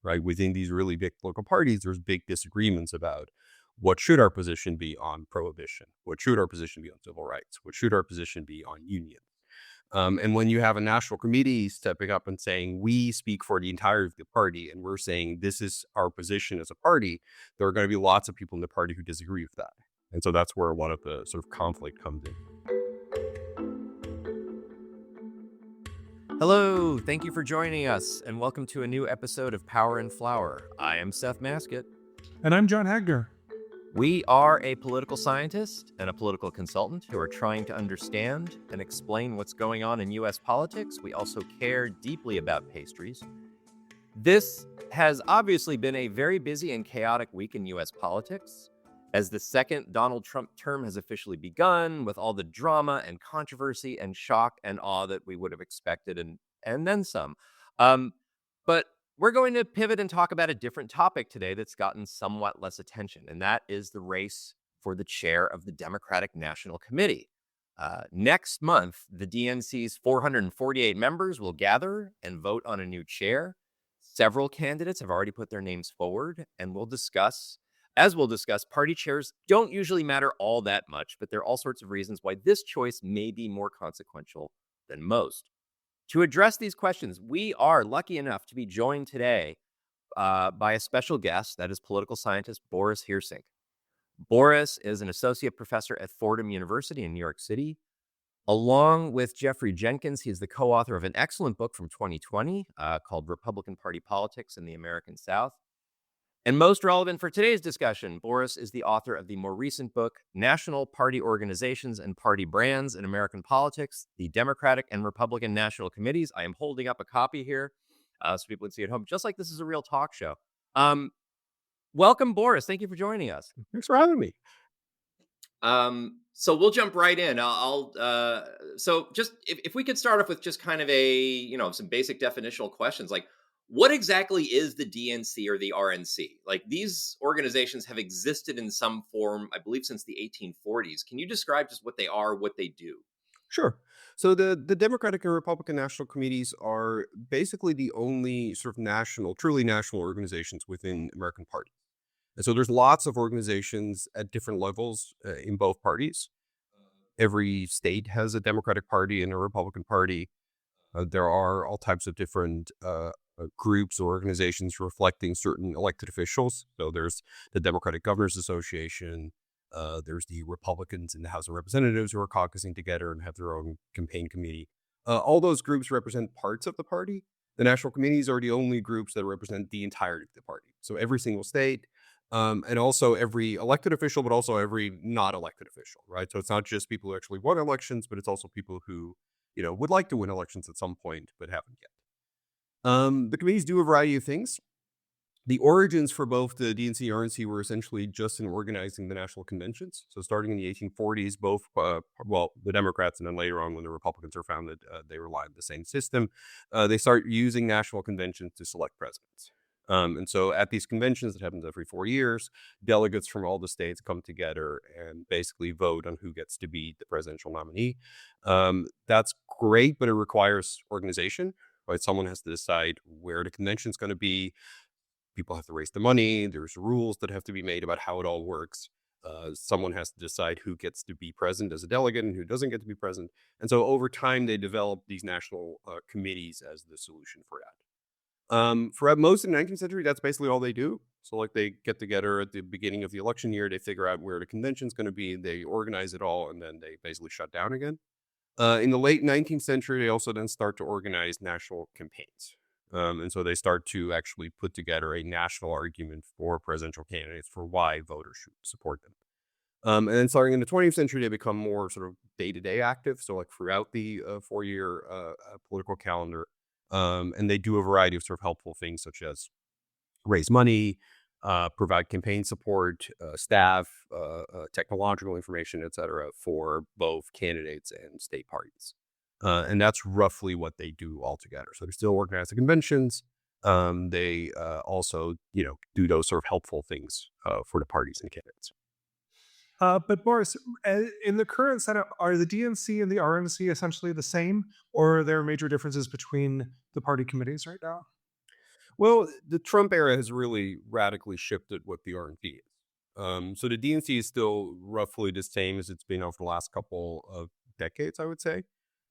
right? Within these really big political parties, there's big disagreements about what should our position be on prohibition? What should our position be on civil rights? What should our position be on unions? And when you have a national committee stepping up and saying, we speak for the entirety of the party, and we're saying this is our position as a party, there are going to be lots of people in the party who disagree with that. And so that's where a lot of the sort of conflict comes in. Hello, thank you for joining us, and welcome to a new episode of Power and Flower. I am Seth Maskett. And I'm John Hagner. We are a political scientist and a political consultant who are trying to understand and explain what's going on in U.S. politics. We also care deeply about pastries. This has obviously been a very busy and chaotic week in U.S. politics, as the second Donald Trump term has officially begun, with all the drama and controversy and shock and awe that we would have expected, and then some. But we're going to pivot and talk about a different topic today that's gotten somewhat less attention, and that is the race for the chair of the Democratic National Committee. Next month, the DNC's 448 members will gather and vote on a new chair. Several candidates have already put their names forward, and we'll discuss, party chairs don't usually matter all that much, but there are all sorts of reasons why this choice may be more consequential than most. To address these questions, we are lucky enough to be joined today by a special guest, that is political scientist Boris Heersink. Boris is an associate professor at Fordham University in New York City. Along with Jeffrey Jenkins, he is the co-author of an excellent book from 2020 called Republican Party Politics in the American South. And most relevant for today's discussion, Boris is the author of the more recent book, National Party Organizations and Party Brands in American Politics, the Democratic and Republican National Committees. I am holding up a copy here so people can see at home, just like this is a real talk show. Welcome, Boris. Thank you for joining us. Thanks for having me. So we'll jump right in. So just if we could start off with just kind of some basic definitional questions, like, what exactly is the DNC or the RNC? Like, these organizations have existed in some form, I believe, since the 1840s. Can you describe just what they are, what they do? Sure. So the Democratic and Republican National Committees are basically the only sort of truly national organizations within American parties. And so there's lots of organizations at different levels in both parties. Every state has a Democratic Party and a Republican Party. There are all types of different groups or organizations reflecting certain elected officials. So there's the Democratic Governors Association. There's the Republicans in the House of Representatives who are caucusing together and have their own campaign committee. All those groups represent parts of the party. The national committees are the only groups that represent the entirety of the party. So every single state, and also every elected official, but also every not elected official, right? So it's not just people who actually won elections, but it's also people who, would like to win elections at some point, but haven't yet. The committees do a variety of things. The origins for both the DNC and RNC were essentially just in organizing the national conventions. So starting in the 1840s, both, the Democrats and then later on when the Republicans are founded, they rely on the same system. They start using national conventions to select presidents. And so at these conventions that happens every 4 years, delegates from all the states come together and basically vote on who gets to be the presidential nominee. That's great, but it requires organization, right? Someone has to decide where the convention is going to be. People have to raise the money. There's rules that have to be made about how it all works. Someone has to decide who gets to be present as a delegate and who doesn't get to be present. And so over time, they developed these national committees as the solution for that. For most of the 19th century, that's basically all they do. So like they get together at the beginning of the election year, they figure out where the convention's going to be, they organize it all, and then they basically shut down again. In the late 19th century, they also then start to organize national campaigns. And so they start to actually put together a national argument for presidential candidates for why voters should support them. And then starting in the 20th century, they become more sort of day-to-day active. So like throughout the 4-year political calendar. And they do a variety of sort of helpful things such as raise money, provide campaign support, staff, technological information, et cetera, for both candidates and state parties. And that's roughly what they do altogether. So they still organize the conventions. They also, do those sort of helpful things for the parties and candidates. But Boris, in the current setup, are the DNC and the RNC essentially the same, or are there major differences between the party committees right now? Well, the Trump era has really radically shifted what the RNP is. So the DNC is still roughly the same as it's been over the last couple of decades, I would say.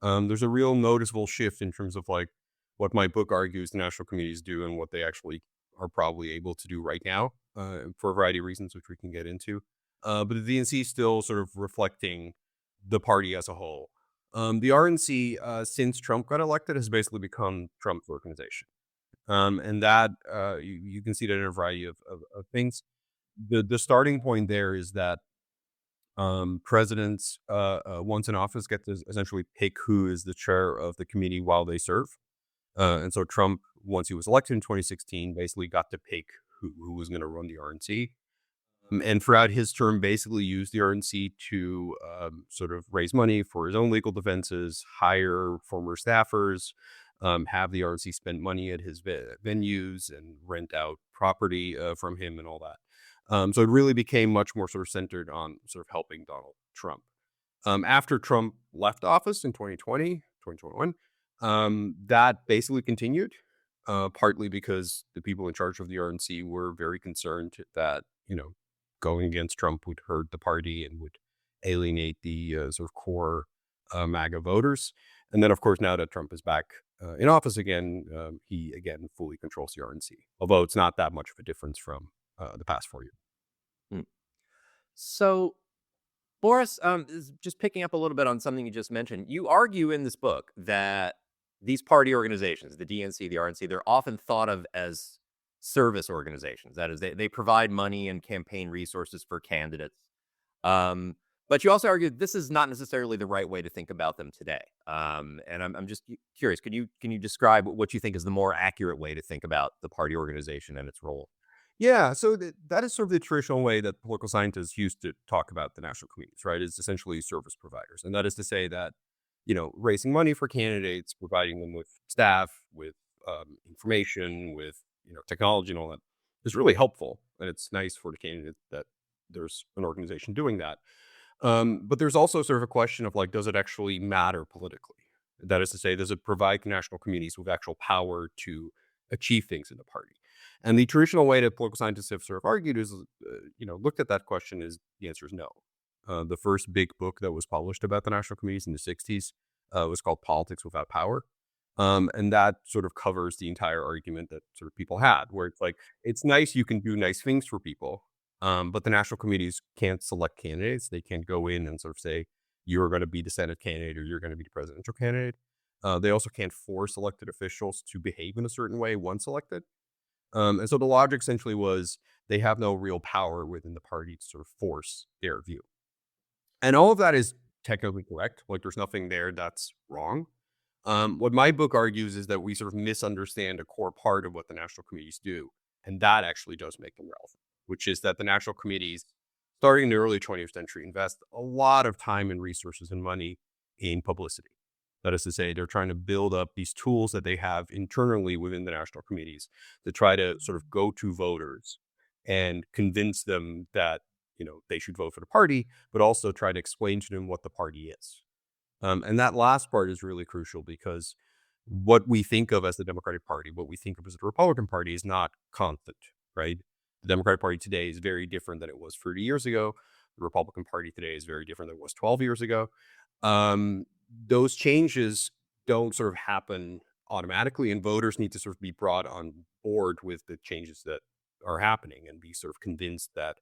There's a real noticeable shift in terms of like what my book argues the national communities do and what they actually are probably able to do right now for a variety of reasons, which we can get into. But the DNC is still sort of reflecting the party as a whole. The RNC, since Trump got elected, has basically become Trump's organization. And that you can see that in a variety of things. The starting point there is that presidents, once in office, get to essentially pick who is the chair of the committee while they serve. And so Trump, once he was elected in 2016, basically got to pick who was going to run the RNC. And throughout his term, basically used the RNC to sort of raise money for his own legal defenses, hire former staffers, have the RNC spend money at his venues and rent out property from him and all that. So it really became much more sort of centered on sort of helping Donald Trump. After Trump left office in 2021, that basically continued, partly because the people in charge of the RNC were very concerned that, going against Trump would hurt the party and would alienate the sort of core MAGA voters. And then, of course, now that Trump is back in office again, he again fully controls the RNC, although it's not that much of a difference from the past 4 years. Hmm. So, Boris, just picking up a little bit on something you just mentioned, you argue in this book that these party organizations, the DNC, the RNC, they're often thought of as service organizations. That is, they provide money and campaign resources for candidates. But you also argue this is not necessarily the right way to think about them today. And I'm just curious, can you describe what you think is the more accurate way to think about the party organization and its role? Yeah, so that is sort of the traditional way that political scientists used to talk about the national committees, right? Is essentially service providers. And that is to say that, raising money for candidates, providing them with staff, with information, with, technology and all that is really helpful. And it's nice for the candidate that there's an organization doing that. But there's also sort of a question of like, does it actually matter politically? That is to say, does it provide national communities with actual power to achieve things in the party? And the traditional way that political scientists have sort of argued is, looked at that question is the answer is no. The first big book that was published about the national committees in the 60s was called Politics Without Power. And that sort of covers the entire argument that sort of people had, where it's like, it's nice you can do nice things for people, but the national committees can't select candidates. They can't go in and sort of say, you're going to be the Senate candidate or you're going to be the presidential candidate. They also can't force elected officials to behave in a certain way once elected. And so the logic essentially was they have no real power within the party to sort of force their view. And all of that is technically correct. Like there's nothing there that's wrong. What my book argues is that we sort of misunderstand a core part of what the national committees do. And that actually does make them relevant, which is that the national committees, starting in the early 20th century, invest a lot of time and resources and money in publicity. That is to say, they're trying to build up these tools that they have internally within the national committees to try to sort of go to voters and convince them that, they should vote for the party, but also try to explain to them what the party is. And that last part is really crucial because what we think of as the Democratic Party, what we think of as the Republican Party is not constant, right? The Democratic Party today is very different than it was 30 years ago. The Republican Party today is very different than it was 12 years ago. Those changes don't sort of happen automatically, and voters need to sort of be brought on board with the changes that are happening and be sort of convinced that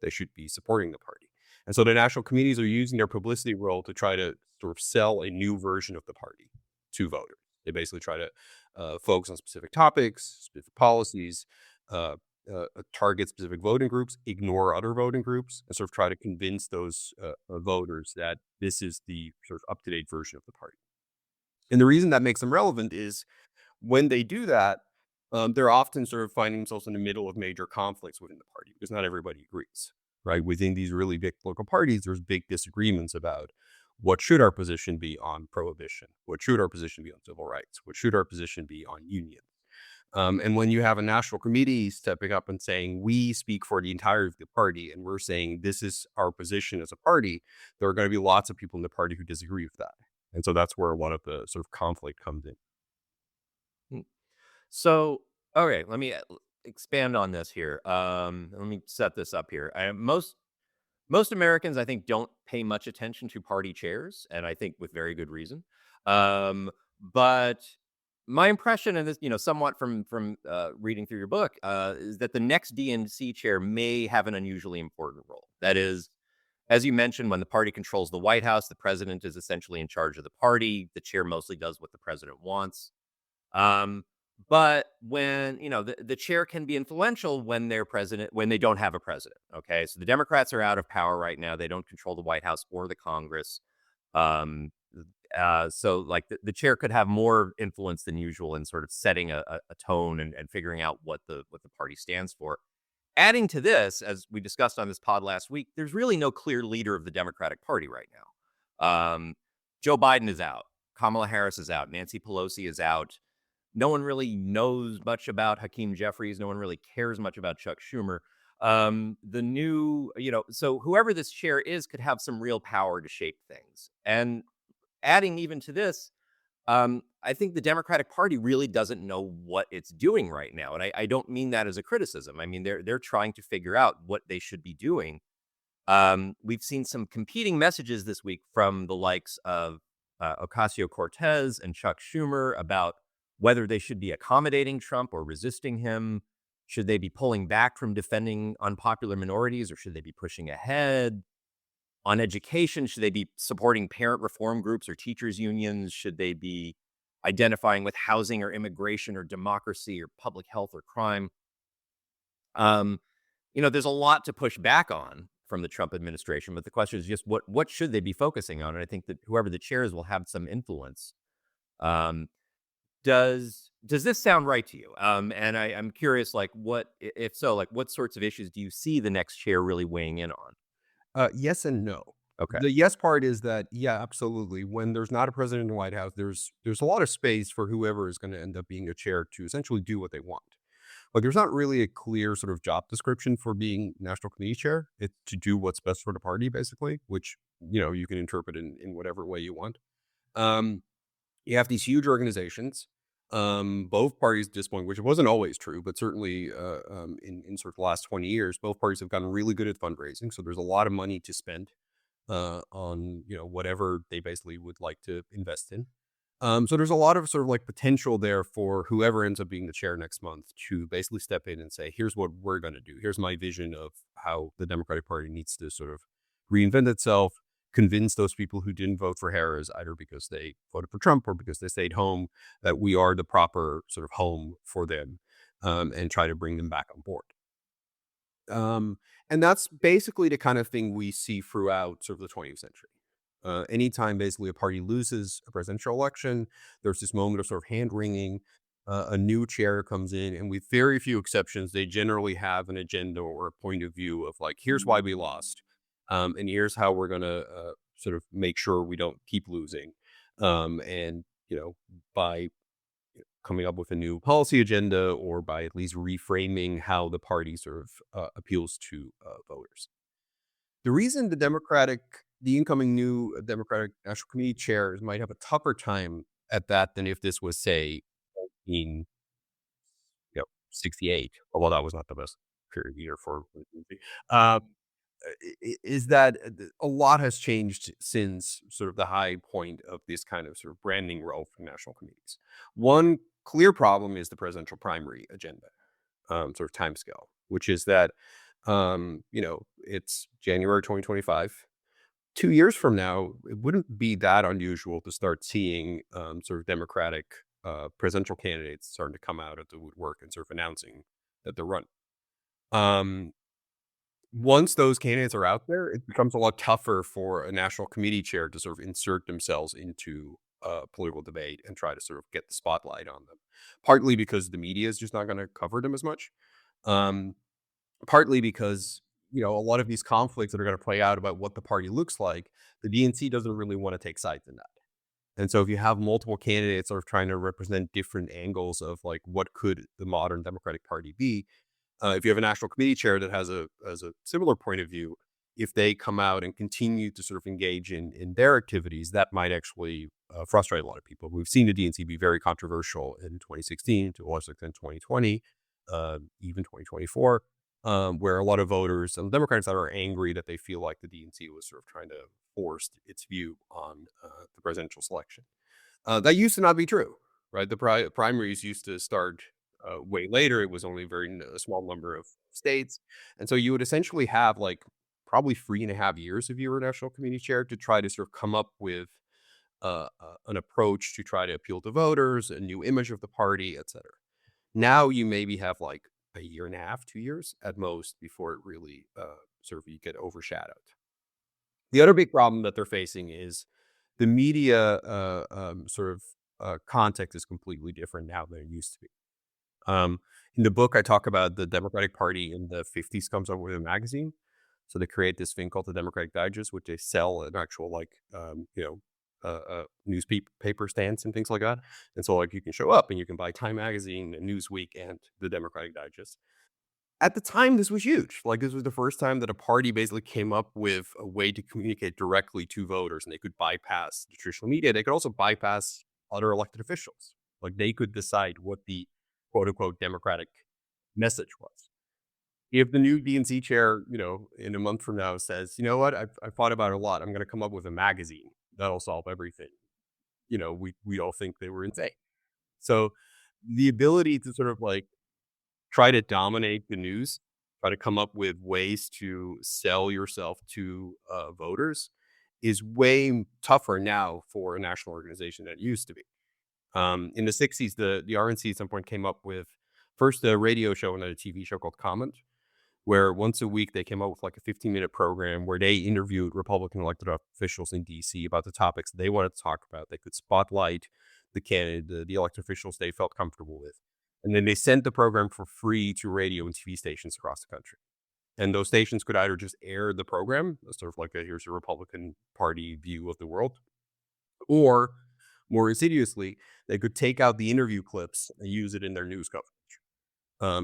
they should be supporting the party. And so the national committees are using their publicity role to try to sort of sell a new version of the party to voters. They basically try to focus on specific topics, specific policies, target specific voting groups, ignore other voting groups, and sort of try to convince those voters that this is the sort of up-to-date version of the party. And the reason that makes them relevant is when they do that, they're often sort of finding themselves in the middle of major conflicts within the party because not everybody agrees, right? Within these really big political parties, there's big disagreements about what should our position be on prohibition? What should our position be on civil rights? What should our position be on unions? And when you have a national committee stepping up and saying, we speak for the entirety of the party, and we're saying this is our position as a party, there are going to be lots of people in the party who disagree with that. And so that's where a lot of the sort of conflict comes in. Hmm. So Okay, let me expand on this here. Let me set this up here. Most Americans, I think, don't pay much attention to party chairs, and I think with very good reason. But my impression, and this, somewhat from reading through your book, is that the next DNC chair may have an unusually important role. That is, as you mentioned, when the party controls the White House, the president is essentially in charge of the party. The chair mostly does what the president wants. Um, but when, the chair can be influential when when they don't have a president. Okay. So the Democrats are out of power right now. They don't control the White House or the Congress. Um, so like the chair could have more influence than usual in sort of setting a tone and figuring out what the party stands for. Adding to this, as we discussed on this pod last week, there's really no clear leader of the Democratic Party right now. Joe Biden is out. Kamala Harris is out. Nancy Pelosi is out. No one really knows much about Hakeem Jeffries. No one really cares much about Chuck Schumer. So whoever this chair is could have some real power to shape things. And adding even to this, I think the Democratic Party really doesn't know what it's doing right now. And I don't mean that as a criticism. I mean, they're trying to figure out what they should be doing. We've seen some competing messages this week from the likes of Ocasio-Cortez and Chuck Schumer about whether they should be accommodating Trump or resisting him. Should they be pulling back from defending unpopular minorities, or should they be pushing ahead? On education, should they be supporting parent reform groups or teachers unions? Should they be identifying with housing or immigration or democracy or public health or crime? There's a lot to push back on from the Trump administration, but the question is just what should they be focusing on? And I think that whoever the chair is will have some influence. Does this sound right to you? And I'm curious, like, if so, like, what sorts of issues do you see the next chair really weighing in on? Yes and no. Okay. The yes part is that, yeah, absolutely. When there's not a president in the White House, there's a lot of space for whoever is going to end up being a chair to essentially do what they want. Like, there's not really a clear sort of job description for being national committee chair. It's to do what's best for the party, basically, which you can interpret in whatever way you want. You have these huge organizations. Both parties at this point, which wasn't always true, but certainly in sort of the last 20 years, both parties have gotten really good at fundraising. So there's a lot of money to spend on whatever they basically would like to invest in. So there's a lot of sort of like potential there for whoever ends up being the chair next month to basically step in and say, here's what we're going to do. Here's my vision of how the Democratic Party needs to sort of reinvent itself, convince those people who didn't vote for Harris, either because they voted for Trump or because they stayed home, that we are the proper sort of home for them, and try to bring them back on board. And that's basically the kind of thing we see throughout sort of the 20th century. Anytime basically a party loses a presidential election, there's this moment of sort of hand wringing. A new chair comes in, and with very few exceptions, they generally have an agenda or a point of view of like, here's why we lost. And here's how we're going to sort of make sure we don't keep losing. And, by coming up with a new policy agenda or by at least reframing how the party sort of appeals to voters. The reason the incoming new Democratic National Committee chairs might have a tougher time at that than if this was, say, in 68, although that was not the best period year for is that a lot has changed since sort of the high point of this kind of sort of branding role for national committees. One clear problem is the presidential primary agenda, sort of timescale, which is that, it's January 2025. 2 years from now, it wouldn't be that unusual to start seeing sort of Democratic presidential candidates starting to come out of the woodwork and sort of announcing that they're running. Once those candidates are out there, it becomes a lot tougher for a national committee chair to sort of insert themselves into political debate and try to sort of get the spotlight on them. Partly because the media is just not going to cover them as much. Partly because, a lot of these conflicts that are going to play out about what the party looks like, the DNC doesn't really want to take sides in that. And so if you have multiple candidates sort of trying to represent different angles of like what could the modern Democratic Party be, if you have a national committee chair that has a similar point of view, if they come out and continue to sort of engage in their activities, that might actually frustrate a lot of people. We've seen the DNC be very controversial in 2016, to a lesser extent 2020, even 2024, where a lot of voters and Democrats that are angry that they feel like the DNC was sort of trying to force its view on the presidential selection. That used to not be true, right? The primaries used to start way later. It was only a small number of states. And so you would essentially have like probably 3.5 years if you were national committee chair to try to sort of come up with an approach to try to appeal to voters, a new image of the party, et cetera. Now you maybe have like a year and a half, 2 years at most before it really sort of you get overshadowed. The other big problem that they're facing is the media context is completely different now than it used to be. In the book, I talk about the Democratic Party in the 50s comes up with a magazine. So they create this thing called the Democratic Digest, which they sell an actual newspaper stands and things like that. And so like you can show up and you can buy Time Magazine and Newsweek and the Democratic Digest. At the time, this was huge. Like this was the first time that a party basically came up with a way to communicate directly to voters, and they could bypass the traditional media. They could also bypass other elected officials. Like they could decide what the quote unquote Democratic message was. If the new DNC chair, in a month from now says, you know what, I've thought about it a lot. I'm going to come up with a magazine that'll solve everything. We all think they were insane. So the ability to sort of like try to dominate the news, try to come up with ways to sell yourself to voters is way tougher now for a national organization than it used to be. In the 60s, the RNC at some point came up with first a radio show and then a TV show called Comment, where once a week they came up with like a 15-minute program where they interviewed Republican elected officials in DC about the topics they wanted to talk about. They could spotlight the candidate, the elected officials they felt comfortable with. And then they sent the program for free to radio and TV stations across the country. And those stations could either just air the program, sort of like here's a Republican Party view of the world, or more insidiously, they could take out the interview clips and use it in their news coverage.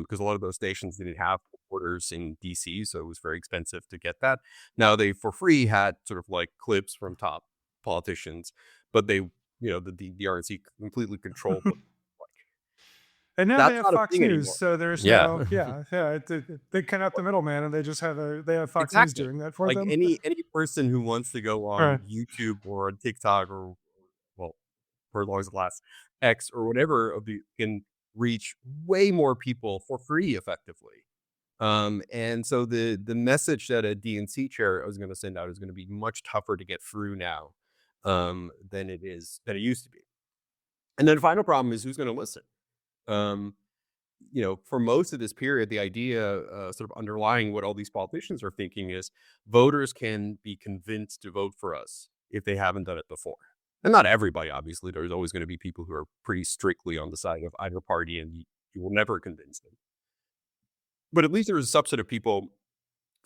Because a lot of those stations didn't have reporters in DC, so it was very expensive to get that. Now they, for free, had sort of like clips from top politicians, but they, the RNC completely controlled what And now they that's have not a Fox thing News, anymore. so there's Yeah. no, they cut out the middleman, and they just have they have Fox News Exactly. doing that for Like them. any person who wants to go on Right. YouTube or on TikTok or, well, for as long as it lasts, X or whatever can reach way more people for free effectively. And so the message that a DNC chair is going to send out is going to be much tougher to get through now than it used to be. And then the final problem is who's going to listen. For most of this period, the idea sort of underlying what all these politicians are thinking is voters can be convinced to vote for us if they haven't done it before. And not everybody, obviously. There's always going to be people who are pretty strictly on the side of either party, and you will never convince them. But at least there is a subset of people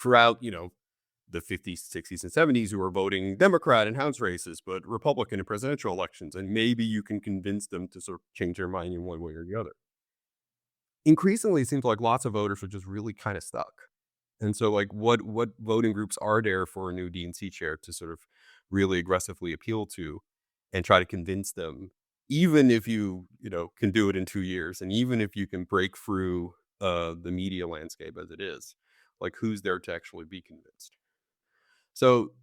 throughout, the 50s, 60s, and 70s who are voting Democrat in House races, but Republican in presidential elections. And maybe you can convince them to sort of change their mind in one way or the other. Increasingly, it seems like lots of voters are just really kind of stuck. And so, like, what voting groups are there for a new DNC chair to sort of really aggressively appeal to and try to convince them, even if you can do it in 2 years, and even if you can break through the media landscape as it is, like, who's there to actually be convinced? So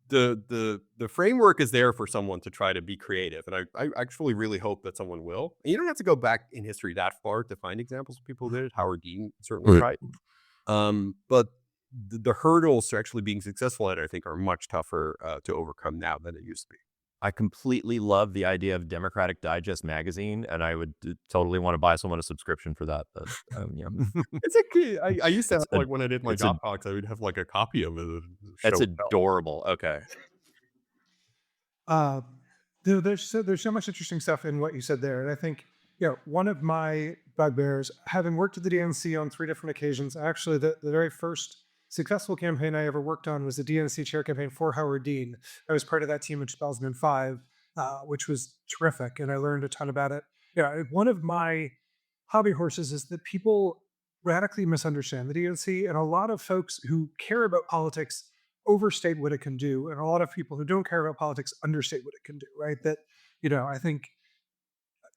the framework is there for someone to try to be creative, and I actually really hope that someone will. And you don't have to go back in history that far to find examples of people who did it. Howard Dean certainly tried. But the hurdles to actually being successful at it, I think, are much tougher to overcome now than it used to be. I completely love the idea of Democratic Digest magazine, and I would totally want to buy someone a subscription for that. But It's a key. I used to have, It's like, when I did my it's a- job talks, I would have like a copy of it. that's show and tell. adorable. Okay. There's so much interesting stuff in what you said there, and I think one of my bugbears, having worked at the DNC on 3 different occasions, actually the very first successful campaign I ever worked on was the DNC chair campaign for Howard Dean. I was part of that team in 2005, which was terrific, and I learned a ton about it. One of my hobby horses is that people radically misunderstand the DNC, and a lot of folks who care about politics overstate what it can do, and a lot of people who don't care about politics understate what it can do. Right? That I think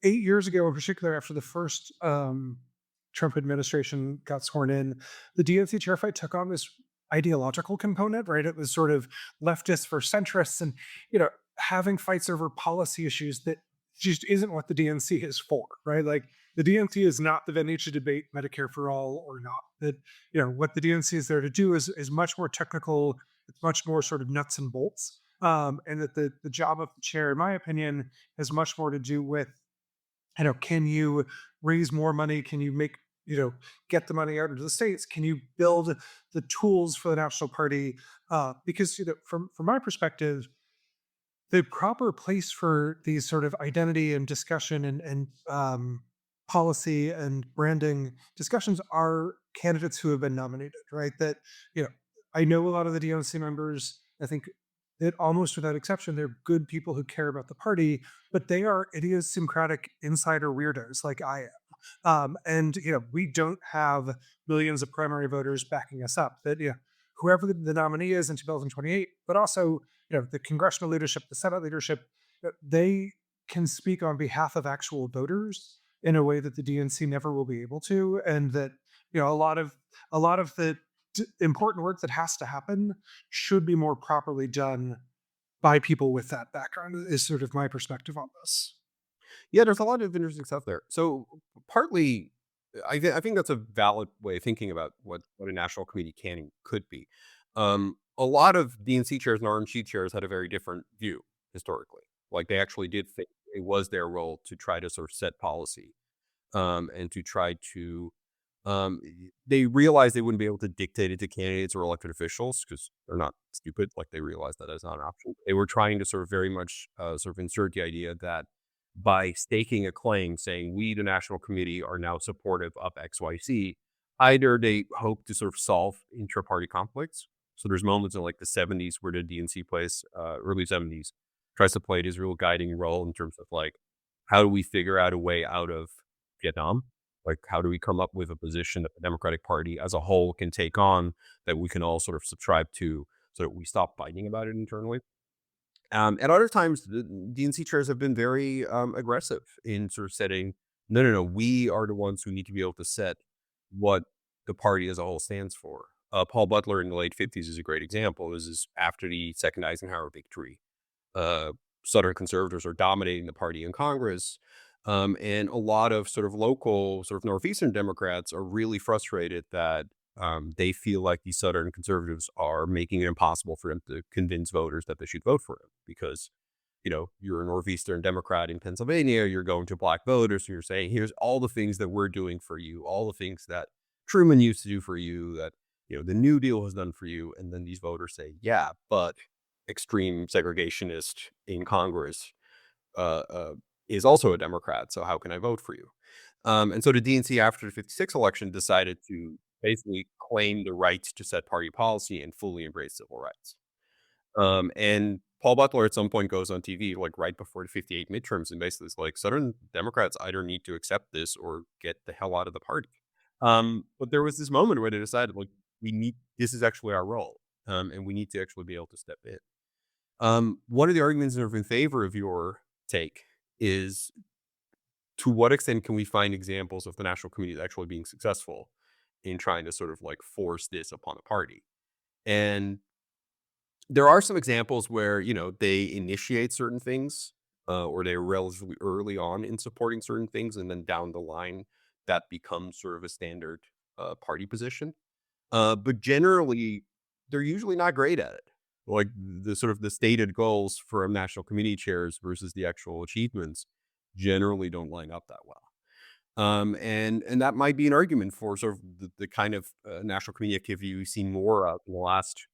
8 years ago, in particular, after the first Trump administration got sworn in, the DNC chair fight took on this ideological component, right? It was sort of leftists for centrists, and having fights over policy issues that just isn't what the DNC is for, right? Like the DNC is not the venue to debate Medicare for all or not. That what the DNC is there to do is much more technical. It's much more sort of nuts and bolts, and that the job of the chair, in my opinion, has much more to do with can you raise more money? Can you make get the money out into the states? Can you build the tools for the national party? Because from my perspective, the proper place for these sort of identity and discussion and policy and branding discussions are candidates who have been nominated, right? That I know a lot of the DNC members. I think that almost without exception, they're good people who care about the party, but they are idiosyncratic insider weirdos like I am. And we don't have millions of primary voters backing us up. That whoever the nominee is in 2028, but also the congressional leadership, the Senate leadership, they can speak on behalf of actual voters in a way that the DNC never will be able to, and that a lot of the important work that has to happen should be more properly done by people with that background. Is sort of my perspective on this. Yeah, there's a lot of interesting stuff there. So partly, I think that's a valid way of thinking about what a national committee can and could be. A lot of DNC chairs and RNC chairs had a very different view historically. Like they actually did think it was their role to try to sort of set policy, and to try to. They realized they wouldn't be able to dictate it to candidates or elected officials because they're not stupid. Like they realized that is not an option. They were trying to sort of very much sort of insert the idea that by staking a claim saying we, the national committee, are now supportive of XYZ, either they hope to sort of solve intra-party conflicts. So there's moments in like the 70s where the DNC plays, early 70s, tries to play this real guiding role in terms of like, how do we figure out a way out of Vietnam? Like, how do we come up with a position that the Democratic Party as a whole can take on that we can all sort of subscribe to so that we stop fighting about it internally? At other times, the DNC chairs have been very aggressive in sort of setting, no, we are the ones who need to be able to set what the party as a whole stands for. Paul Butler in the late 50s is a great example. This is after the second Eisenhower victory. Southern conservatives are dominating the party in Congress. And a lot of sort of local, sort of Northeastern Democrats are really frustrated that they feel like these Southern conservatives are making it impossible for them to convince voters that they should vote for him because, you're a Northeastern Democrat in Pennsylvania, you're going to black voters, and you're saying, here's all the things that we're doing for you, all the things that Truman used to do for you, that, the New Deal has done for you. And then these voters say, yeah, but extreme segregationist in Congress is also a Democrat, so how can I vote for you? And so the DNC, after the 56 election, decided to basically claim the right to set party policy and fully embrace civil rights. And Paul Butler at some point goes on TV, like right before the 58 midterms, and basically is like, Southern Democrats either need to accept this or get the hell out of the party. But there was this moment where they decided, like, this is actually our role, and we need to actually be able to step in. One of the arguments in favor of your take is, to what extent can we find examples of the national committee actually being successful in trying to sort of like force this upon a party? And there are some examples where, they initiate certain things, or they're relatively early on in supporting certain things, and then down the line that becomes sort of a standard party position. But generally, they're usually not great at it. Like the sort of the stated goals for national committee chairs versus the actual achievements generally don't line up that well. And that might be an argument for sort of the kind of national committee activity we've seen more of in the last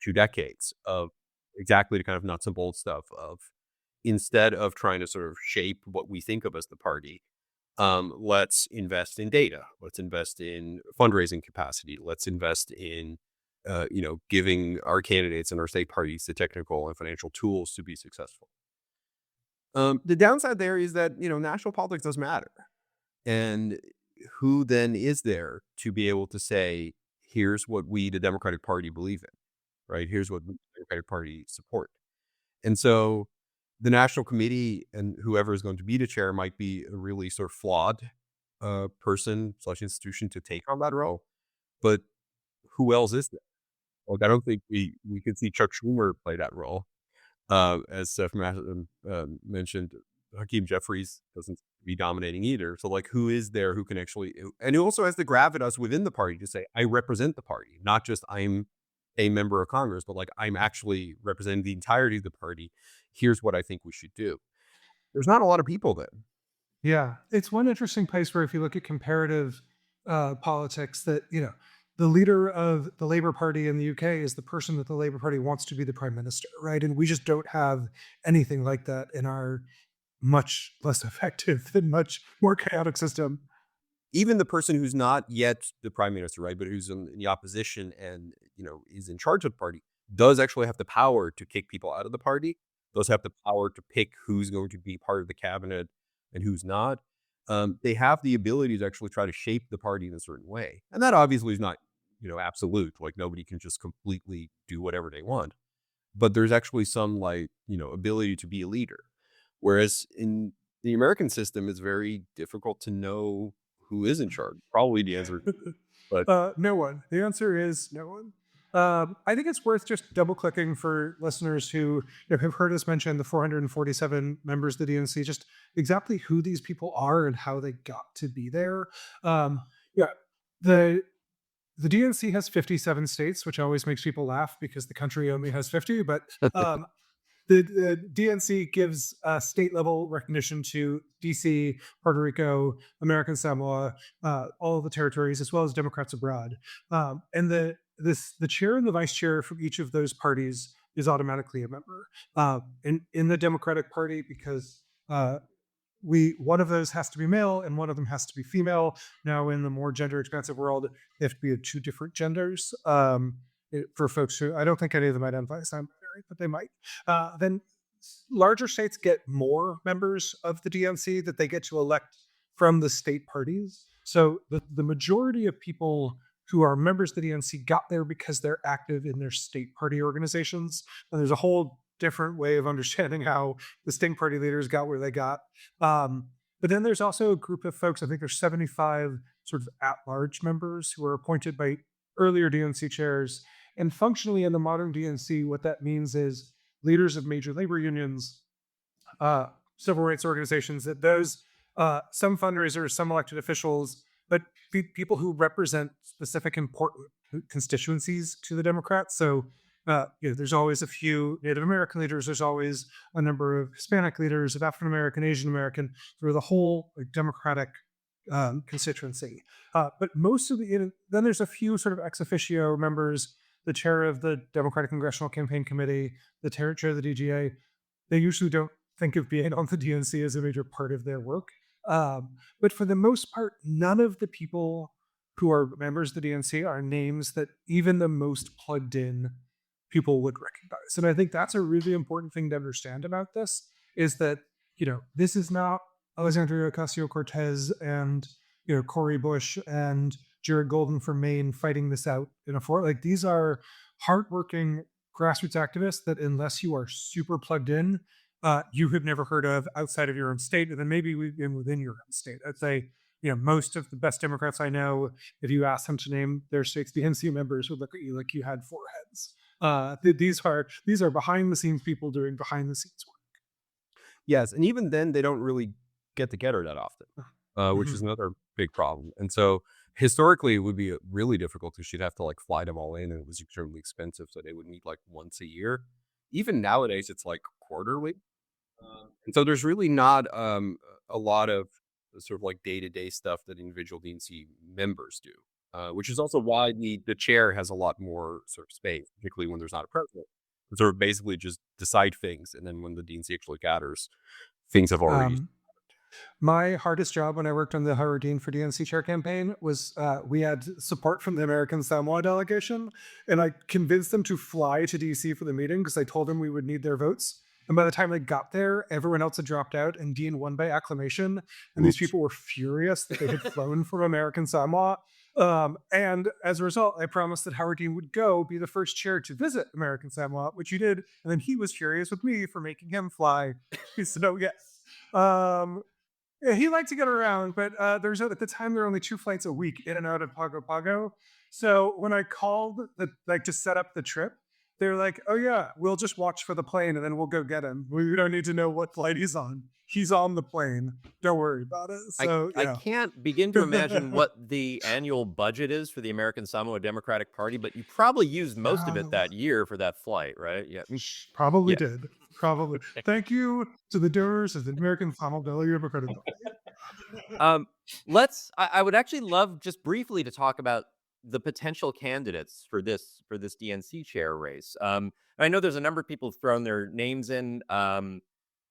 2 decades, of exactly the kind of nuts and bolts stuff of, instead of trying to sort of shape what we think of as the party, let's invest in data. Let's invest in fundraising capacity. Let's invest in, giving our candidates and our state parties the technical and financial tools to be successful. The downside there is that, national politics does matter. And who then is there to be able to say, here's what we, the Democratic Party, believe in? right? Here's what the Democratic Party support. And so the National Committee and whoever is going to be the chair might be a really sort of flawed person slash institution to take on that role. But who else is there? Like, I don't think we could see Chuck Schumer play that role. As Seth mentioned, Hakeem Jeffries doesn't be dominating either. So, like, who is there who can actually, and who also has the gravitas within the party to say, I represent the party, not just I'm a member of Congress, but like I'm actually representing the entirety of the party. Here's what I think we should do. There's not a lot of people then. Yeah, it's one interesting place where if you look at comparative politics, that the leader of the Labour Party in the UK is the person that the Labour Party wants to be the prime minister, right? And we just don't have anything like that in our much less effective and much more chaotic system. Even the person who's not yet the prime minister, right, but who's in the opposition and is in charge of the party, does actually have the power to kick people out of the party. Does have the power to pick who's going to be part of the cabinet and who's not. They have the ability to actually try to shape the party in a certain way, and that obviously is not absolute. Like, nobody can just completely do whatever they want, but there's actually some ability to be a leader. Whereas in the American system, it's very difficult to know who is in charge. Probably the answer, but No one. The answer is no one. I think it's worth just double clicking for listeners who have heard us mention the 447 members of the DNC, just exactly who these people are and how they got to be there. Yeah, the DNC has 57 states, which always makes people laugh because the country only has 50. But the DNC gives state level recognition to DC, Puerto Rico, American Samoa, all of the territories, as well as Democrats abroad. And the chair and the vice chair from each of those parties is automatically a member. In the Democratic Party, because one of those has to be male and one of them has to be female. Now, in the more gender expansive world, they have to be of two different genders. For folks who I don't think any of them identify as non-binary, but they might. Then larger states get more members of the DNC that they get to elect from the state parties. So the majority of people who are members of the DNC got there because they're active in their state party organizations. And there's a whole different way of understanding how the state party leaders got where they got. But then there's also a group of folks, I think there's 75 sort of at-large members who are appointed by earlier DNC chairs. And functionally in the modern DNC, what that means is leaders of major labor unions, civil rights organizations, that those, some fundraisers, some elected officials, but people who represent specific important constituencies to the Democrats. So there's always a few Native American leaders. There's always a number of Hispanic leaders, of African American, Asian American, through the whole Democratic constituency. But most of then there's a few sort of ex officio members, the chair of the Democratic Congressional Campaign Committee, the chair of the DGA. They usually don't think of being on the DNC as a major part of their work. But for the most part, none of the people who are members of the DNC are names that even the most plugged in people would recognize. And I think that's a really important thing to understand about this, is that, this is not Alexandria Ocasio-Cortez and, Cory Bush and Jared Golden from Maine fighting this out in a fort. Like, these are hardworking grassroots activists that, unless you are super plugged in, you have never heard of outside of your own state, and then maybe within your own state. I'd say, most of the best Democrats I know, if you ask them to name their state's DNC members, would look at you like you had four heads. These are behind the scenes people doing behind the scenes work. Yes, and even then, they don't really get together that often, which is another big problem. And so historically, it would be really difficult because you'd have to fly them all in, and it was extremely expensive. So they would meet once a year. Even nowadays, it's quarterly. And so there's really not a lot of sort of day-to-day stuff that individual DNC members do, which is also why the chair has a lot more sort of space, particularly when there's not a president. Sort of basically just decide things, and then when the DNC actually gathers, things have already. My hardest job when I worked on the Howard Dean for DNC chair campaign was we had support from the American Samoa delegation, and I convinced them to fly to DC for the meeting because I told them we would need their votes. And by the time they got there, everyone else had dropped out, and Dean won by acclamation. And these people were furious that they had flown from American Samoa. And as a result, I promised that Howard Dean would go be the first chair to visit American Samoa, which he did. And then he was furious with me for making him fly. So, yes. Yeah, he liked to get around, but there's at the time there were only 2 flights a week in and out of Pago Pago. So when I called to set up the trip, they're like, "Oh yeah, we'll just watch for the plane and then we'll go get him. We don't need to know what flight he's on. He's on the plane. Don't worry about it." I So I yeah. can't begin to imagine what the annual budget is for the American Samoa Democratic Party, but you probably used most of it Uh, that year for that flight, right? Yeah. Probably Yeah. did. Probably. Thank you to the donors of the American Samoa Democratic Party. Um, I would actually love just briefly to talk about the potential candidates for this DNC chair race. I know there's a number of people who've thrown their names in.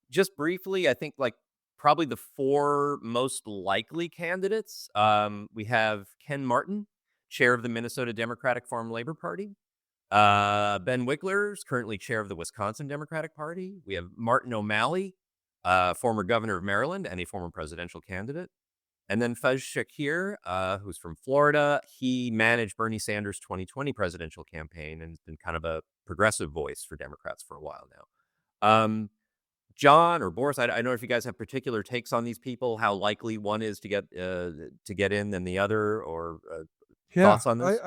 Just briefly, I think like probably the four most likely candidates. We have Ken Martin, chair of the Minnesota Democratic Farm Labor Party. Ben Wickler is currently chair of the Wisconsin Democratic Party. We have Martin O'Malley, former governor of Maryland and a former presidential candidate. And then Fez Shakir, who's from Florida. He managed Bernie Sanders' 2020 presidential campaign and has been kind of a progressive voice for Democrats for a while now. John or Boris, I don't know if you guys have particular takes on these people, how likely one is to get in than the other, or Yeah, thoughts on this?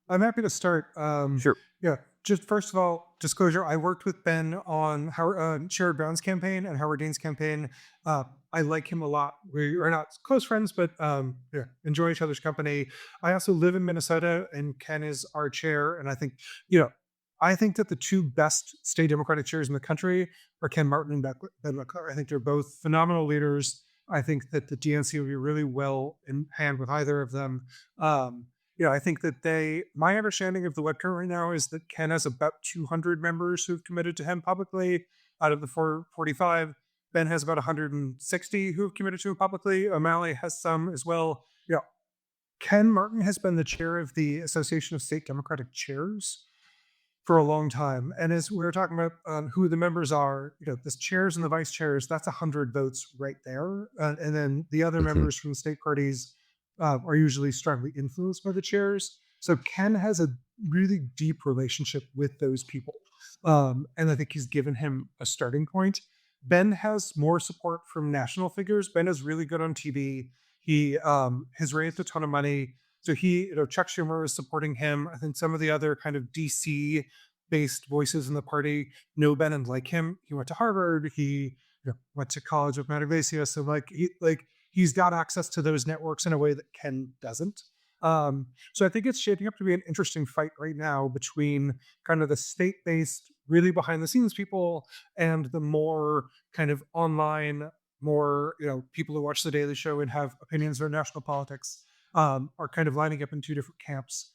I'm happy to start. Sure. Yeah, just first of all, disclosure: I worked with Ben on Sherrod Brown's campaign and Howard Dean's campaign. I like him a lot. We are not close friends, but yeah, enjoy each other's company. I also live in Minnesota, and Ken is our chair. And I think, I think that the two best state Democratic chairs in the country are Ken Martin and Ben Wickler. I think they're both phenomenal leaders. I think that the DNC will be really well in hand with either of them. I think that my understanding of the web count right now is that Ken has about 200 members who've committed to him publicly out of the 445. Ben has about 160 who have committed to him publicly. O'Malley has some as well. Ken Martin has been the chair of the Association of State Democratic Chairs for a long time. And as we were talking about who the members are, the chairs and the vice chairs, that's 100 votes right there. And then the other Mhm. members from the state parties are usually strongly influenced by the chairs. So Ken has a really deep relationship with those people. And I think he's given him a starting point. Ben has more support from national figures. Ben is really good on TV. He has raised a ton of money. So Chuck Schumer is supporting him. I think some of the other kind of DC based voices in the party know Ben and like him. He went to Harvard. He went to college with Matt Iglesias. So he's got access to those networks in a way that Ken doesn't. So I think it's shaping up to be an interesting fight right now between kind of the state-based, really behind-the-scenes people and the more kind of online, more people who watch The Daily Show and have opinions on national politics are kind of lining up in two different camps.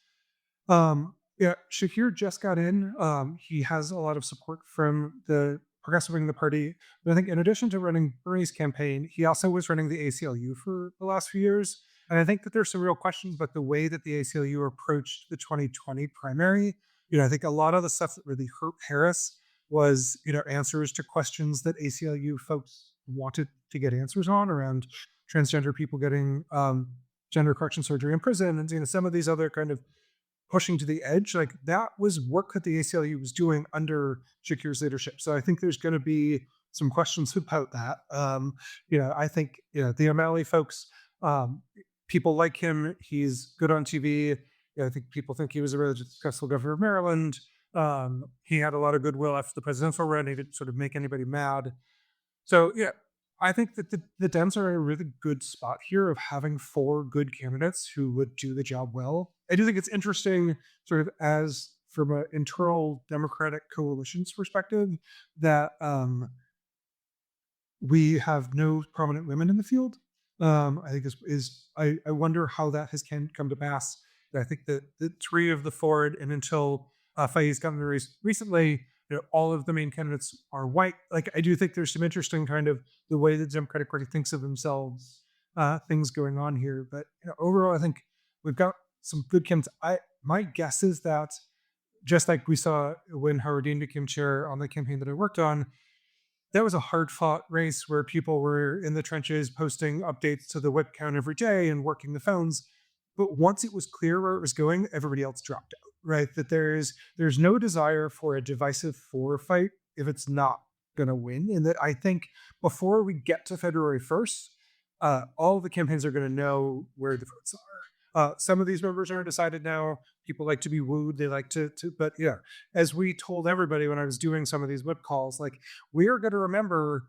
Yeah, Shakir just got in. He has a lot of support from the progressive wing of the party. But I think in addition to running Bernie's campaign, he also was running the ACLU for the last few years. And I think that there's some real questions about the way that the ACLU approached the 2020 primary. I think a lot of the stuff that really hurt Harris was, answers to questions that ACLU folks wanted to get answers on around transgender people getting gender correction surgery in prison, and some of these other kind of pushing to the edge. Like that was work that the ACLU was doing under Shakir's leadership. So I think there's going to be some questions about that. I think the O'Malley folks, people like him. He's good on TV. I think people think he was a really successful governor of Maryland. He had a lot of goodwill after the presidential run. He didn't sort of make anybody mad. So I think that the Dems are in a really good spot here of having four good candidates who would do the job well. I do think it's interesting, sort of as from an internal Democratic coalition's perspective, that we have no prominent women in the field. I think I wonder how that has come to pass. I think that the three of the four, and until Faiz got in the race recently, all of the main candidates are white. Like I do think there's some interesting kind of the way the Democratic Party thinks of themselves, things going on here. But overall, I think we've got some good candidates. My guess is that just like we saw when Howard Dean became chair on the campaign that I worked on, that was a hard fought race where people were in the trenches posting updates to the whip count every day and working the phones. But once it was clear where it was going, everybody else dropped out, right? That there's no desire for a divisive four fight if it's not going to win. And that I think before we get to February 1st, all the campaigns are going to know where the votes are. Some of these members are undecided now. People like to be wooed. They like but yeah, as we told everybody when I was doing some of these whip calls, like we are going to remember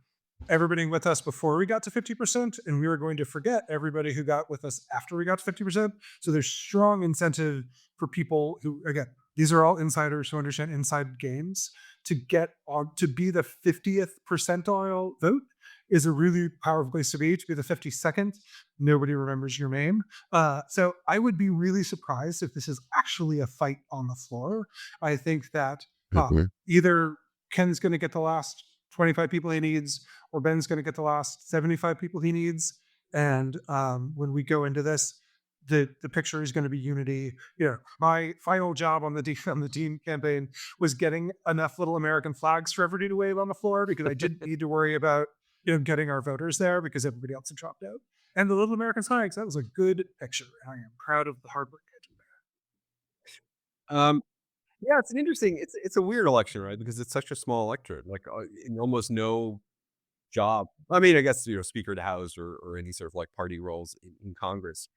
everybody with us before we got to 50%, and we were going to forget everybody who got with us after we got to 50%. So there's strong incentive for people who, again, these are all insiders who understand inside games to get on to be the 50th percentile vote is a really powerful place to be. To be the 52nd, nobody remembers your name. So I would be really surprised if this is actually a fight on the floor. I think that either Ken's going to get the last 25 people he needs, or Ben's going to get the last 75 people he needs. And when we go into this, the picture is going to be unity. My final job on the Dean campaign was getting enough little American flags for everybody to wave on the floor, because I didn't need to worry about getting our voters there because everybody else had dropped out. And the little American flags, that was a good picture. I am proud of the hard work I did Um, yeah, it's an interesting. It's a weird election, right? Because it's such a small electorate, like in almost no job. I mean, I guess Speaker of the House or any sort of like party roles in Congress,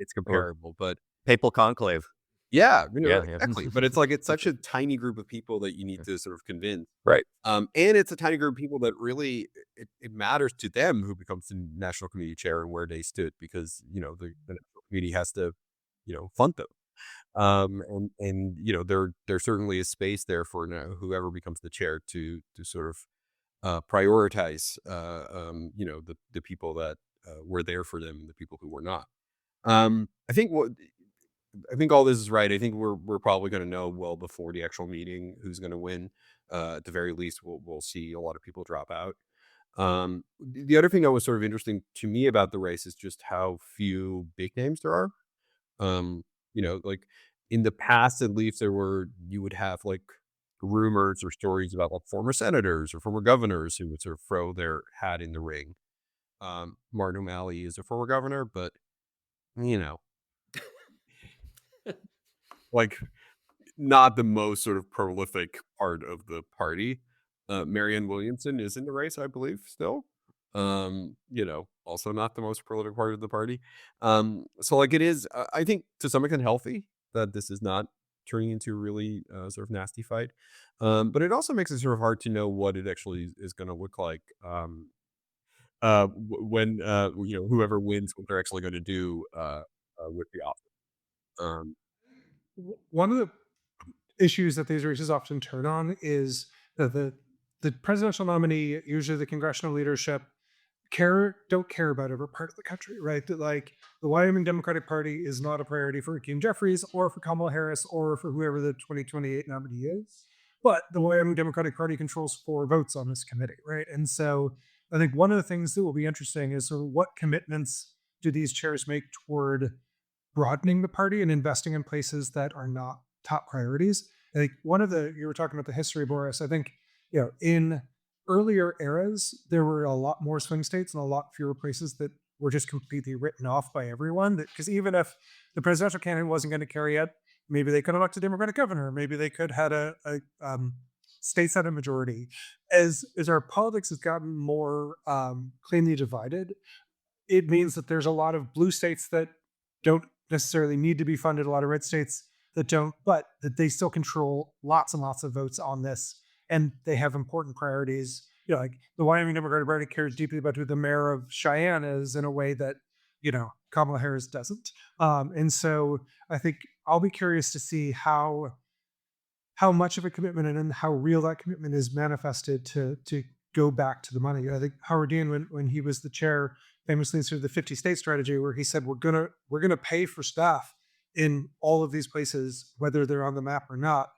it's Or comparable. But papal conclave. yeah, Yeah. exactly. But it's like it's such a tiny group of people that you need to sort of convince. Right. And it's a tiny group of people that really it matters to them who becomes the National Committee chair and where they stood, because the National Committee has to fund them. And there certainly is space there for whoever becomes the chair to sort of prioritize the people that were there for them and the people who were not. I think all this is right. I think we're probably going to know well before the actual meeting who's going to win. At the very least, we'll see a lot of people drop out. The other thing that was sort of interesting to me about the race is just how few big names there are. Like in the past, at least you would have like rumors or stories about like former senators or former governors who would sort of throw their hat in the ring. Martin O'Malley is a former governor, but like not the most sort of prolific part of the party. Marianne Williamson is in the race, I believe, still. Also not the most prolific part of the party. So like it is, I think to some extent healthy that this is not turning into a really sort of nasty fight. But it also makes it sort of hard to know what it actually is going to look like when whoever wins, what they're actually going to do with the office. One of the issues that these races often turn on is that the presidential nominee, usually the congressional leadership, don't care about every part of the country, right? That like the Wyoming Democratic Party is not a priority for Hakeem Jeffries or for Kamala Harris or for whoever the 2028 nominee is. But the Wyoming Democratic Party controls 4 votes on this committee, right? And so I think one of the things that will be interesting is sort of what commitments do these chairs make toward broadening the party and investing in places that are not top priorities. I think you were talking about the history, Boris. I think, in earlier eras, there were a lot more swing states and a lot fewer places that were just completely written off by everyone. Because even if the presidential candidate wasn't going to carry it, maybe they could elect a Democratic governor. Maybe they could had a state senate majority. As our politics has gotten more cleanly divided, it means that there's a lot of blue states that don't necessarily need to be funded, a lot of red states that don't, but that they still control lots and lots of votes on this, and they have important priorities. Like the Wyoming Democratic Party cares deeply about who the mayor of Cheyenne is in a way that Kamala Harris doesn't. And so I think I'll be curious to see how much of a commitment and how real that commitment is manifested to go back to the money. I think Howard Dean, when he was the chair, famously sort of the 50 state strategy, where he said we're gonna pay for staff in all of these places, whether they're on the map or not,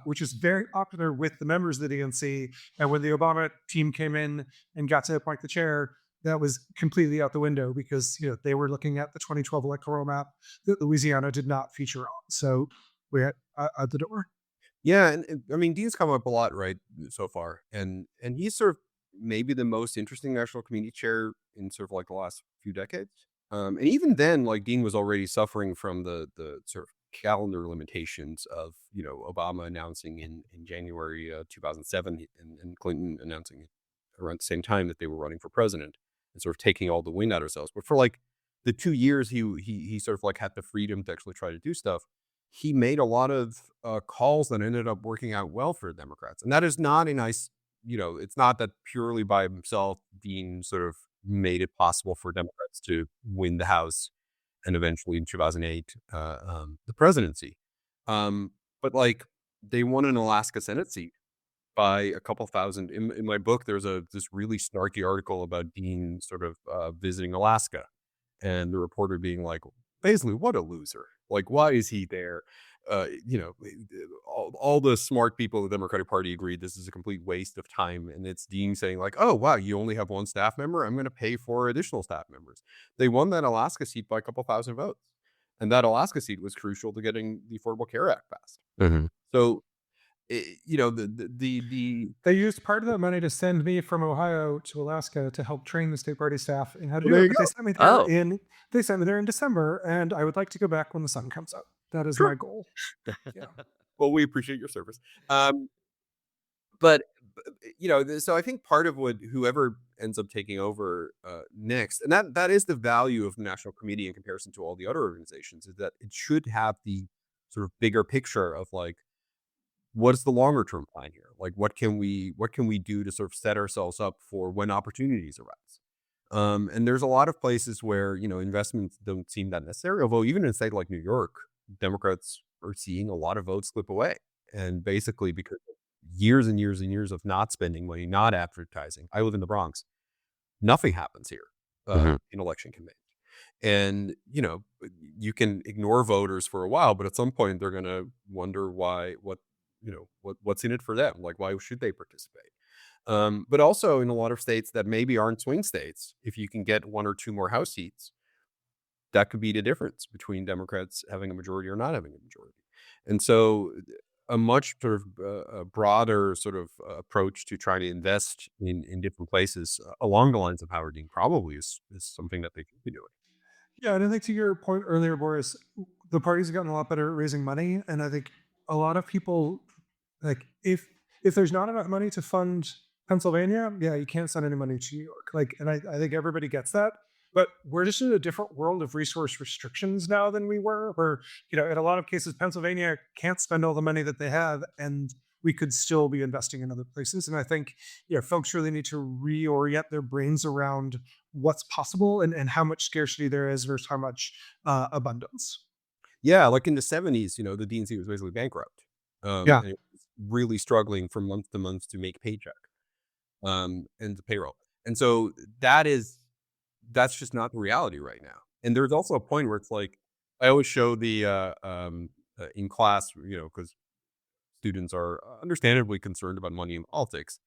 which is very popular with the members of the DNC. And when the Obama team came in and got to appoint the chair, that was completely out the window because they were looking at the 2012 electoral map that Louisiana did not feature on. So we're out the door. Yeah, and I mean, Dean's come up a lot, right, so far, and he's sort of maybe the most interesting national committee chair in sort of like the last few decades. And even then, like Dean was already suffering from the sort of calendar limitations of Obama announcing in January 2007 and Clinton announcing around the same time that they were running for president and sort of taking all the wind out of ourselves. But for like the 2 years he sort of like had the freedom to actually try to do stuff. He made a lot of calls that ended up working out well for Democrats, and that is not a nice. It's not that purely by himself Dean sort of made it possible for Democrats to win the House and eventually in 2008 the presidency. But like they won an Alaska Senate seat by a couple thousand. In my book, there's this really snarky article about Dean sort of visiting Alaska, and the reporter being like, basically, what a loser. Like, why is he there? All the smart people of the Democratic Party agreed this is a complete waste of time. And it's Dean saying like, oh, wow, you only have one staff member. I'm going to pay for additional staff members. They won that Alaska seat by a couple thousand votes. And that Alaska seat was crucial to getting the Affordable Care Act passed. Mm-hmm. So, the They used part of that money to send me from Ohio to Alaska to help train the state party staff in how to Well, do there it. you But go. they sent me there in December, and I would like to go back when the sun comes out. That is Sure. my goal. Yeah. Well, we appreciate your service. But so I think part of what whoever ends up taking over next, and that is the value of the National Committee in comparison to all the other organizations, is that it should have the sort of bigger picture of like, what is the longer term plan here? Like, what can we do to sort of set ourselves up for when opportunities arise? And there's a lot of places where investments don't seem that necessary. Although even in a state like New York, Democrats are seeing a lot of votes slip away, and basically because of years and years and years of not spending money, not advertising. I live in the Bronx. Nothing happens here Mm-hmm. in election campaigns. And, you can ignore voters for a while, but at some point they're going to wonder what's in it for them? Like, why should they participate? But also in a lot of states that maybe aren't swing states, if you can get one or two more House seats, that could be the difference between Democrats having a majority or not having a majority. And so a much sort of a broader sort of approach to trying to invest in different places along the lines of Howard Dean probably is something that they could be doing. Yeah, and I think to your point earlier, Boris, the parties have gotten a lot better at raising money, and I think a lot of people like if there's not enough money to fund Pennsylvania, yeah, you can't send any money to New York. Like, and I think everybody gets that. But we're just in a different world of resource restrictions now than we were. Where in a lot of cases, Pennsylvania can't spend all the money that they have, and we could still be investing in other places. And I think folks really need to reorient their brains around what's possible and how much scarcity there is versus how much abundance. Yeah, like in the 70s, the DNC was basically bankrupt. Yeah. And it was really struggling from month to month to make paycheck and the payroll. And so that's just not the reality right now. And there's also a point where it's like, I always show the in class, because students are understandably concerned about money in politics.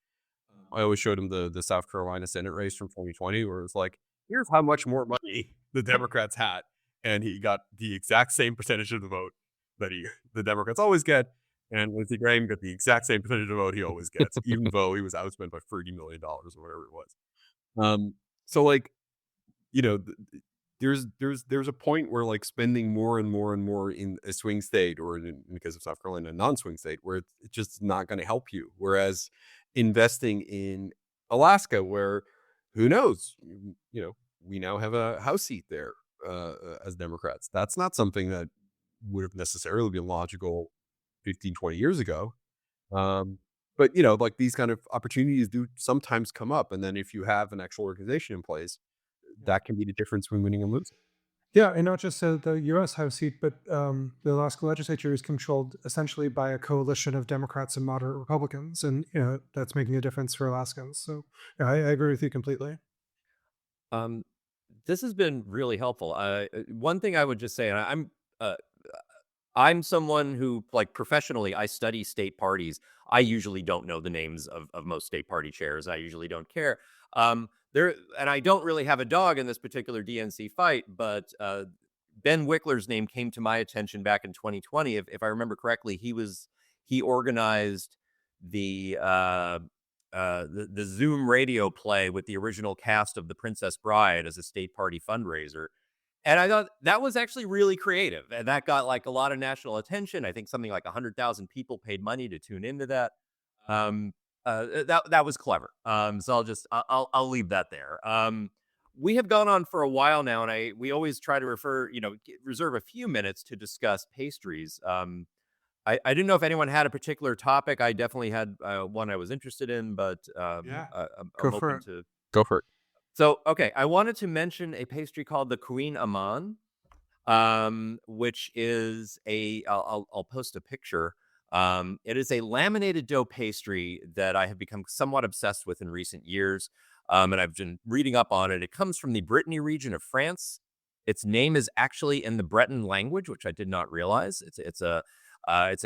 I always showed them the South Carolina Senate race from 2020, where it's like, here's how much more money the Democrats had, and he got the exact same percentage of the vote that the Democrats always get, and Lindsey Graham got the exact same percentage of the vote he always gets, even though he was outspent by $30 million or whatever it was. So like, there's a point where like spending more and more and more in a swing state, or in the case of South Carolina, a non-swing state, where it's just not going to help you. Whereas investing in Alaska, where who knows, we now have a House seat there as Democrats. That's not something that would have necessarily been logical 15, 20 years ago. But like these kind of opportunities do sometimes come up. And then if you have an actual organization in place, that can be the difference between winning and losing. Yeah, and not just the U.S. House seat, but the Alaska legislature is controlled essentially by a coalition of Democrats and moderate Republicans, and that's making a difference for Alaskans. So yeah, I agree with you completely. This has been really helpful. One thing I would just say, and I'm someone who, like, professionally, I study state parties. I usually don't know the names of most state party chairs. I usually don't care. And I don't really have a dog in this particular DNC fight, but Ben Wickler's name came to my attention back in 2020. If I remember correctly, he organized the Zoom radio play with the original cast of The Princess Bride as a state party fundraiser. And I thought that was actually really creative, and that got like a lot of national attention. I think something like 100,000 people paid money to tune into that. Um, that was clever. So I'll leave that there. We have gone on for a while now, and we always try to reserve a few minutes to discuss pastries. I didn't know if anyone had a particular topic. I definitely had one I was interested in, but Yeah, go I'm for open it. to. Go for it. So, okay, I wanted to mention a pastry called the kouign-amann, which is I'll post a picture. It is a laminated dough pastry that I have become somewhat obsessed with in recent years, and I've been reading up on it. It comes from the Brittany region of France. Its name is actually in the Breton language, which I did not realize. It's a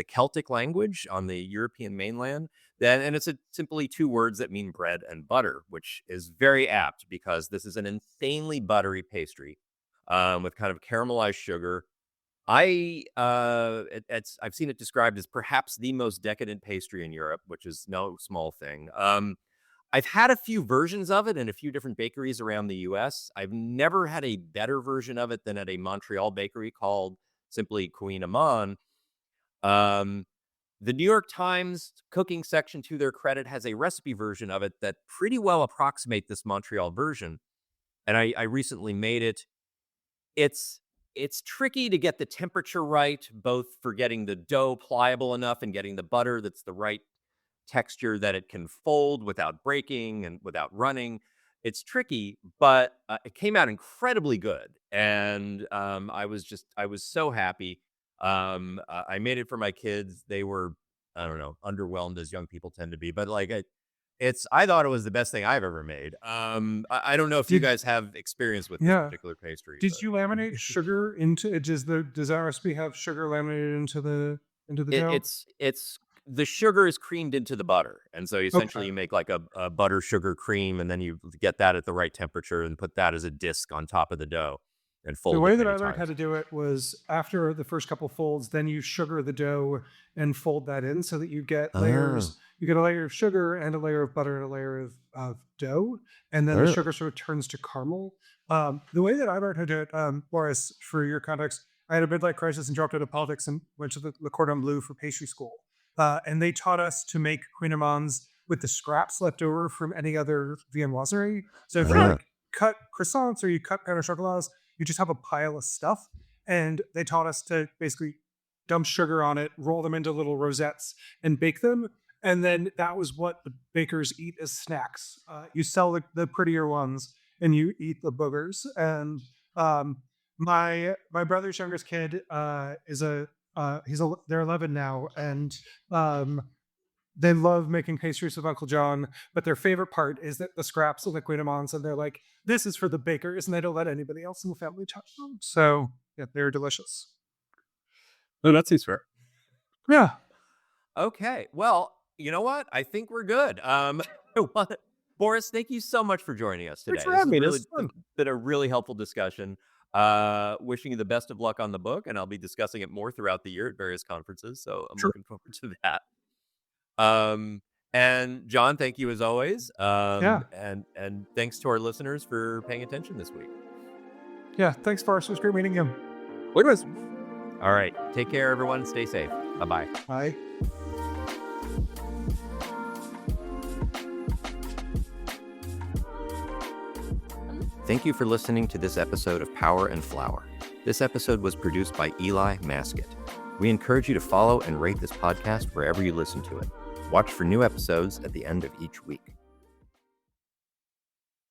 Celtic language on the European mainland. And it's simply two words that mean bread and butter, which is very apt because this is an insanely buttery pastry with kind of caramelized sugar. I've seen it described as perhaps the most decadent pastry in Europe, which is no small thing. I've had a few versions of it in a few different bakeries around the US. I've never had a better version of it than at a Montreal bakery called simply kouign-amann. The New York Times cooking section, to their credit, has a recipe version of it that pretty well approximate this Montreal version. And I recently made it. It's tricky to get the temperature right, both for getting the dough pliable enough and getting the butter that's the right texture that it can fold without breaking and without running. It's tricky, but it came out incredibly good. And I was so happy. I made it for my kids. They were, I don't know, underwhelmed as young people tend to be, but like I thought it was the best thing I've ever made. I don't know if you guys have experience with this particular pastry. Did you laminate sugar into? Does that recipe have sugar laminated into the dough? It's the sugar is creamed into the butter, and so essentially you make like a butter sugar cream, and then you get that at the right temperature and put that as a disc on top of the dough and fold. The way it that I many learned how times. to do it was after the first couple folds, then you sugar the dough and fold that in so that you get layers. You get a layer of sugar and a layer of butter and a layer of dough, and then the sugar sort of turns to caramel. The way that I learned how to do it, Boris, for your context, I had a midlife crisis and dropped out of politics and went to the Cordon Bleu for pastry school. And they taught us to make kouign-amanns with the scraps left over from any other viennoiserie. So if you like cut croissants or you cut pain au chocolats, you just have a pile of stuff. And they taught us to basically dump sugar on it, roll them into little rosettes, and bake them. And then that was what the bakers eat as snacks. You sell the prettier ones, and you eat the boogers. And my brother's youngest kid they're 11 now, and they love making pastries with Uncle John, but their favorite part is that the scraps of the kouign-amanns, and they're like, this is for the bakers, and they don't let anybody else in the family touch them. So yeah, they're delicious. No, that seems fair. Yeah. Okay. Well, you know what? I think we're good. Boris, thank you so much for joining us today. Thanks for having me. This It's been a really helpful discussion. Wishing you the best of luck on the book, and I'll be discussing it more throughout the year at various conferences. So I'm looking forward to that. And John, thank you as always. And thanks to our listeners for paying attention this week. Yeah. Thanks, Boris. It was great meeting you. Likewise. All right. Take care, everyone. Stay safe. Bye-bye. Bye. Thank you for listening to this episode of Power and Flour. This episode was produced by Eli Maskett. We encourage you to follow and rate this podcast wherever you listen to it. Watch for new episodes at the end of each week.